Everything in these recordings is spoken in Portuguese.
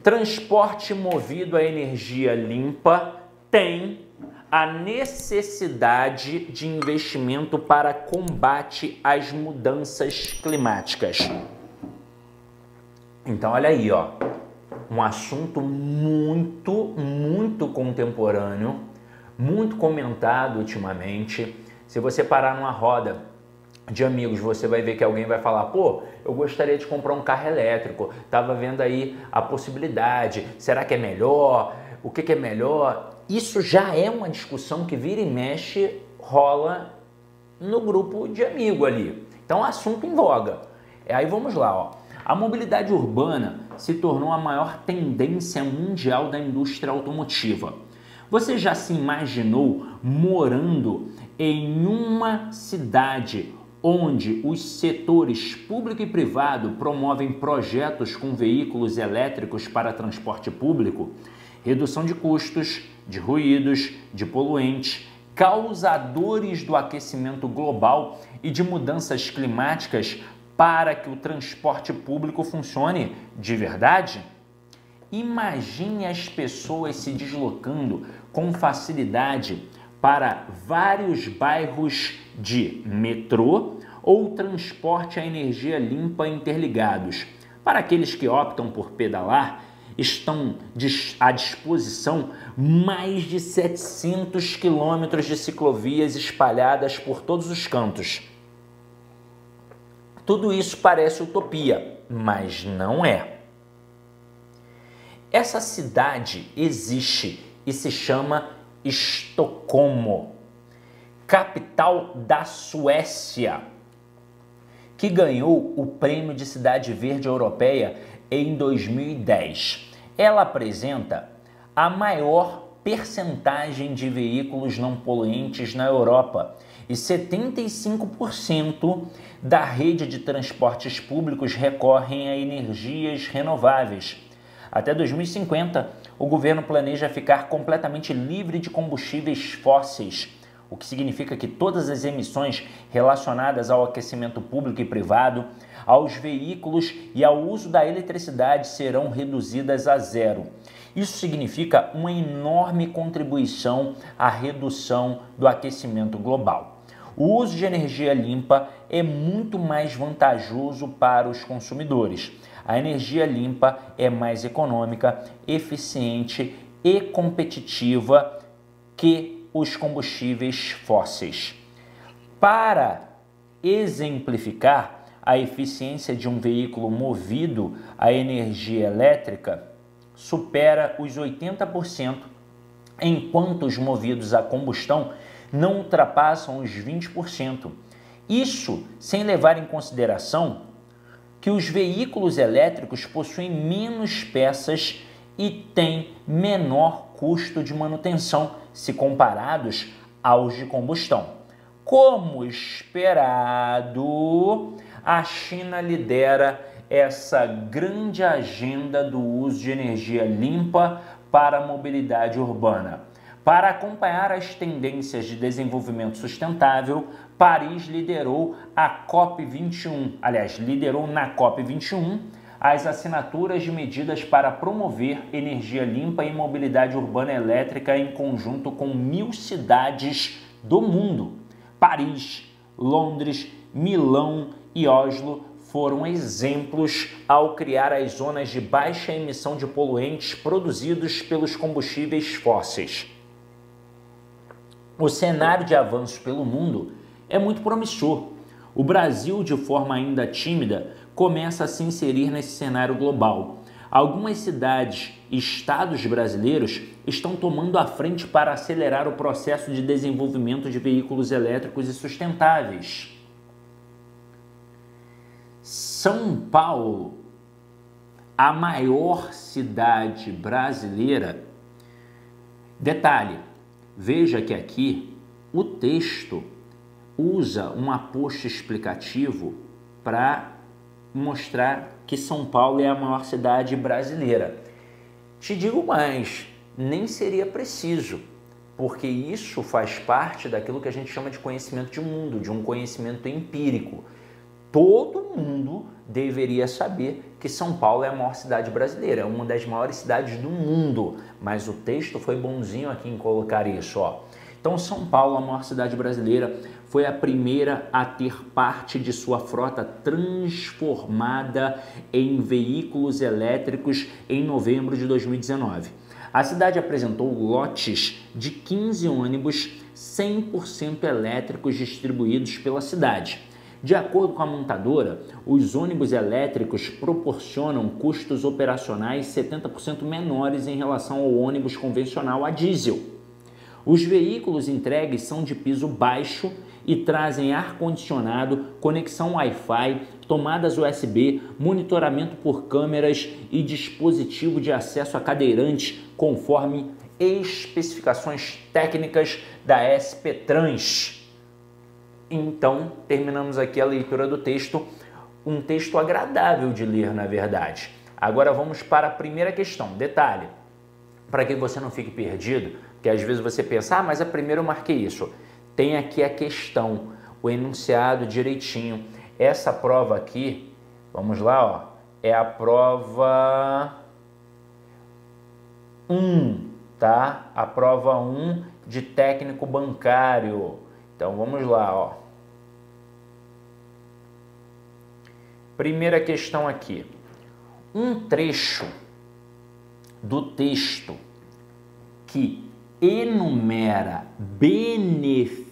Transporte movido a energia limpa tem a necessidade de investimento para combate às mudanças climáticas. Então, olha aí, ó, um assunto muito contemporâneo, muito comentado ultimamente. Se você parar numa roda de amigos, você vai ver que alguém vai falar: pô, eu gostaria de comprar um carro elétrico, tava vendo aí a possibilidade, será que é melhor? O que é melhor? Isso já é uma discussão que vira e mexe, rola no grupo de amigo ali. Então, assunto em voga. Aí vamos lá, ó. A mobilidade urbana se tornou a maior tendência mundial da indústria automotiva. Você já se imaginou morando em uma cidade onde os setores público e privado promovem projetos com veículos elétricos para transporte público, redução de custos, de ruídos, de poluentes, causadores do aquecimento global e de mudanças climáticas para que o transporte público funcione de verdade? Imagine as pessoas se deslocando com facilidade para vários bairros de metrô ou transporte a energia limpa interligados. Para aqueles que optam por pedalar, estão à disposição mais de 700 quilômetros de ciclovias espalhadas por todos os cantos. Tudo isso parece utopia, mas não é. Essa cidade existe e se chama Estocolmo, capital da Suécia, que ganhou o Prêmio de Cidade Verde Europeia em 2010. Ela apresenta a maior percentagem de veículos não poluentes na Europa e 75% da rede de transportes públicos recorrem a energias renováveis. Até 2050, o governo planeja ficar completamente livre de combustíveis fósseis, o que significa que todas as emissões relacionadas ao aquecimento público e privado, aos veículos e ao uso da eletricidade serão reduzidas a zero. Isso significa uma enorme contribuição à redução do aquecimento global. O uso de energia limpa é muito mais vantajoso para os consumidores. A energia limpa é mais econômica, eficiente e competitiva que os combustíveis fósseis. Para exemplificar a eficiência de um veículo movido a energia elétrica, supera os 80%, enquanto os movidos a combustão não ultrapassam os 20%. Isso sem levar em consideração que os veículos elétricos possuem menos peças e têm menor custo de manutenção se comparados aos de combustão. Como esperado, a China lidera essa grande agenda do uso de energia limpa para a mobilidade urbana. Para acompanhar as tendências de desenvolvimento sustentável, Paris liderou a COP21, liderou na COP21 as assinaturas de medidas para promover energia limpa e mobilidade urbana elétrica em conjunto com 1000 cidades do mundo. Paris, Londres, Milão e Oslo foram exemplos ao criar as zonas de baixa emissão de poluentes produzidos pelos combustíveis fósseis. O cenário de avanço pelo mundo é muito promissor. O Brasil, de forma ainda tímida, começa a se inserir nesse cenário global. Algumas cidades e estados brasileiros estão tomando a frente para acelerar o processo de desenvolvimento de veículos elétricos e sustentáveis. São Paulo, a maior cidade brasileira. Detalhe, veja que aqui o texto usa um aposto explicativo para mostrar que São Paulo é a maior cidade brasileira. Te digo mais, nem seria preciso, porque isso faz parte daquilo que a gente chama de conhecimento de mundo, de um conhecimento empírico. todo mundo deveria saber que São Paulo é a maior cidade brasileira, é uma das maiores cidades do mundo, mas o texto foi bonzinho aqui em colocar isso, ó. Então, São Paulo, a maior cidade brasileira, foi a primeira a ter parte de sua frota transformada em veículos elétricos em novembro de 2019. A cidade apresentou lotes de 15 ônibus 100% elétricos distribuídos pela cidade. De acordo com a montadora, os ônibus elétricos proporcionam custos operacionais 70% menores em relação ao ônibus convencional a diesel. Os veículos entregues são de piso baixo e trazem ar-condicionado, conexão Wi-Fi, tomadas USB, monitoramento por câmeras e dispositivo de acesso a cadeirantes, conforme especificações técnicas da SP Trans. Então, terminamos aqui a leitura do texto, um texto agradável de ler, na verdade. Agora vamos para a primeira questão. Detalhe, para que você não fique perdido, porque às vezes você pensa, mas a primeira eu marquei isso. Tem aqui a questão, o enunciado direitinho. Essa prova aqui, vamos lá, ó, é a prova 1, tá? A prova 1 de técnico bancário. Então vamos lá, ó. Primeira questão aqui. Um trecho do texto que enumera benefícios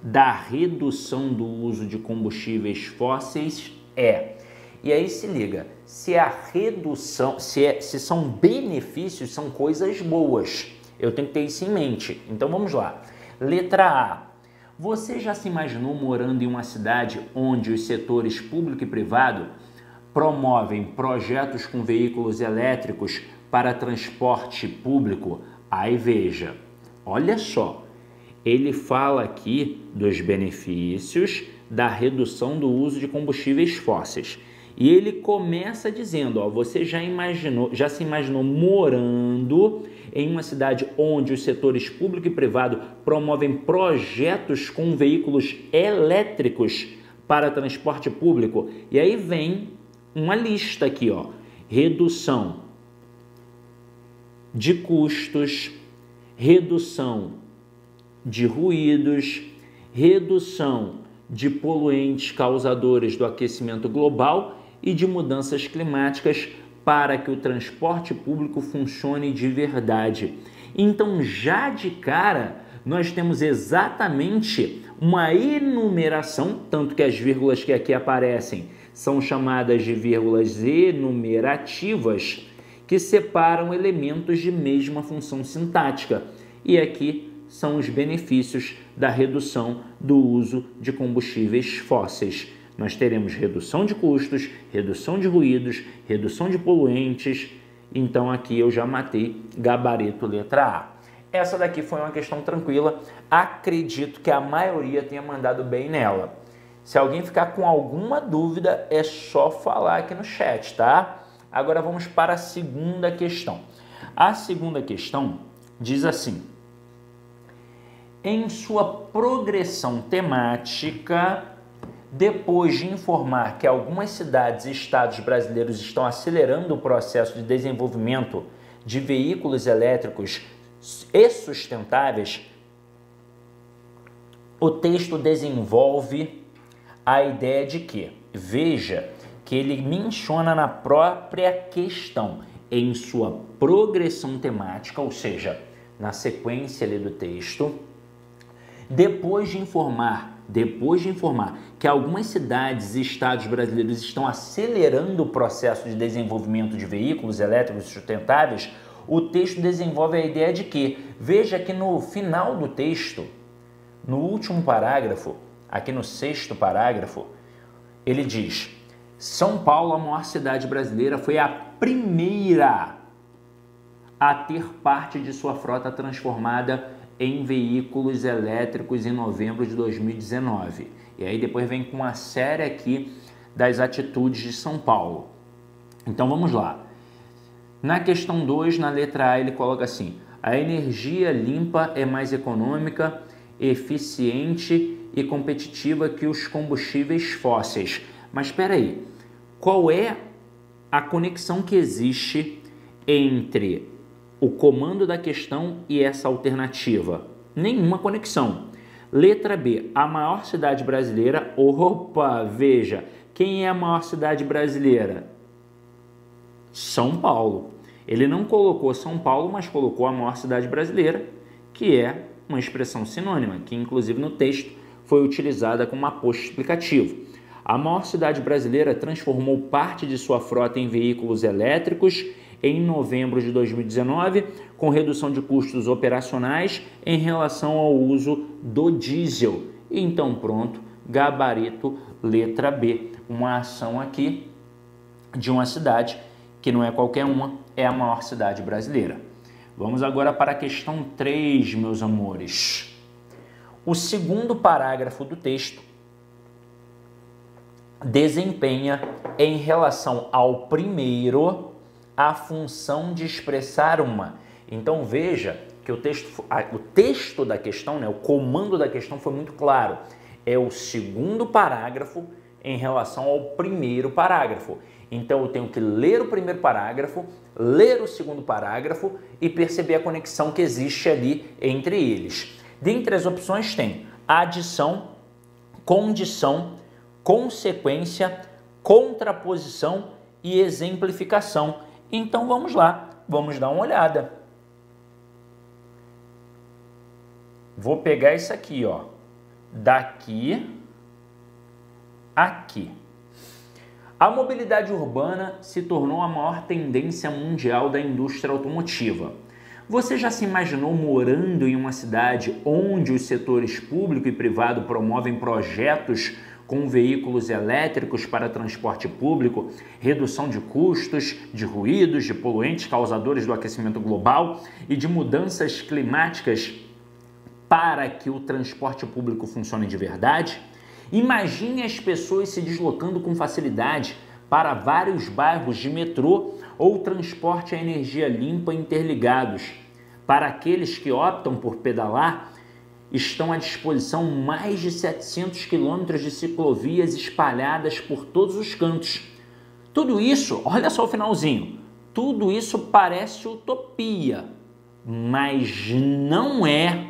da redução do uso de combustíveis fósseis é. E aí se liga, se a redução, se são benefícios, são coisas boas. Eu tenho que ter isso em mente. Então vamos lá. Letra A. Você já se imaginou morando em uma cidade onde os setores público e privado promovem projetos com veículos elétricos para transporte público? Aí veja, olha só, ele fala aqui dos benefícios da redução do uso de combustíveis fósseis. E ele começa dizendo, ó, você já se imaginou morando em uma cidade onde os setores público e privado promovem projetos com veículos elétricos para transporte público? E aí vem uma lista aqui, ó, redução de custos, redução de ruídos, redução de poluentes causadores do aquecimento global e de mudanças climáticas para que o transporte público funcione de verdade. Então, já de cara, nós temos exatamente uma enumeração, tanto que as vírgulas que aqui aparecem são chamadas de vírgulas enumerativas, que separam elementos de mesma função sintática. E aqui são os benefícios da redução do uso de combustíveis fósseis. Nós teremos redução de custos, redução de ruídos, redução de poluentes. Então aqui eu já matei gabarito letra A. Essa daqui foi uma questão tranquila. Acredito que a maioria tenha mandado bem nela. Se alguém ficar com alguma dúvida, é só falar aqui no chat, tá? Agora vamos para a segunda questão. A segunda questão diz assim: em sua progressão temática, depois de informar que algumas cidades e estados brasileiros estão acelerando o processo de desenvolvimento de veículos elétricos e sustentáveis, o texto desenvolve a ideia de que, veja, que ele menciona na própria questão, em sua progressão temática, ou seja, na sequência ali do texto, depois de informar que algumas cidades e estados brasileiros estão acelerando o processo de desenvolvimento de veículos elétricos sustentáveis, o texto desenvolve a ideia de que, veja que no final do texto, no último parágrafo, aqui no 6º parágrafo, ele diz: São Paulo, a maior cidade brasileira, foi a primeira a ter parte de sua frota transformada em veículos elétricos em novembro de 2019. E aí depois vem com uma série aqui das atitudes de São Paulo. Então vamos lá. Na questão 2, na letra A, ele coloca assim: a energia limpa é mais econômica, eficiente e competitiva que os combustíveis fósseis. Mas espera aí, qual é a conexão que existe entre o comando da questão e essa alternativa? Nenhuma conexão. Letra B, a maior cidade brasileira. Opa, veja, quem é a maior cidade brasileira? São Paulo. Ele não colocou São Paulo, mas colocou a maior cidade brasileira, que é uma expressão sinônima, que inclusive no texto foi utilizada como aposto explicativo. A maior cidade brasileira transformou parte de sua frota em veículos elétricos em novembro de 2019, com redução de custos operacionais em relação ao uso do diesel. Então pronto, gabarito letra B. Uma ação aqui de uma cidade que não é qualquer uma, é a maior cidade brasileira. Vamos agora para a questão 3, meus amores. O segundo parágrafo do texto desempenha, em relação ao primeiro, a função de expressar uma. Então veja que o texto da questão, né, o comando da questão foi muito claro. É o segundo parágrafo em relação ao primeiro parágrafo. Então eu tenho que ler o primeiro parágrafo, ler o segundo parágrafo e perceber a conexão que existe ali entre eles. Dentre as opções tem adição, condição, consequência, contraposição e exemplificação. Então vamos lá, vamos dar uma olhada. Vou pegar isso aqui, ó, daqui, aqui. A mobilidade urbana se tornou a maior tendência mundial da indústria automotiva. Você já se imaginou morando em uma cidade onde os setores público e privado promovem projetos com veículos elétricos para transporte público, redução de custos, de ruídos, de poluentes causadores do aquecimento global e de mudanças climáticas para que o transporte público funcione de verdade? Imagine as pessoas se deslocando com facilidade para vários bairros de metrô ou transporte a energia limpa interligados. Para aqueles que optam por pedalar, estão à disposição mais de 700 quilômetros de ciclovias espalhadas por todos os cantos. Tudo isso, olha só o finalzinho, tudo isso parece utopia, mas não é.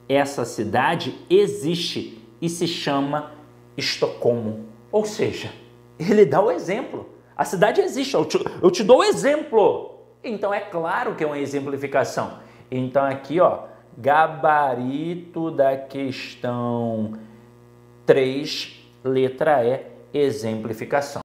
Essa cidade existe e se chama Estocolmo. Ou seja, ele dá o exemplo. A cidade existe, eu te dou o exemplo. Então é claro que é uma exemplificação. Então aqui, ó, gabarito da questão 3, letra E, exemplificação.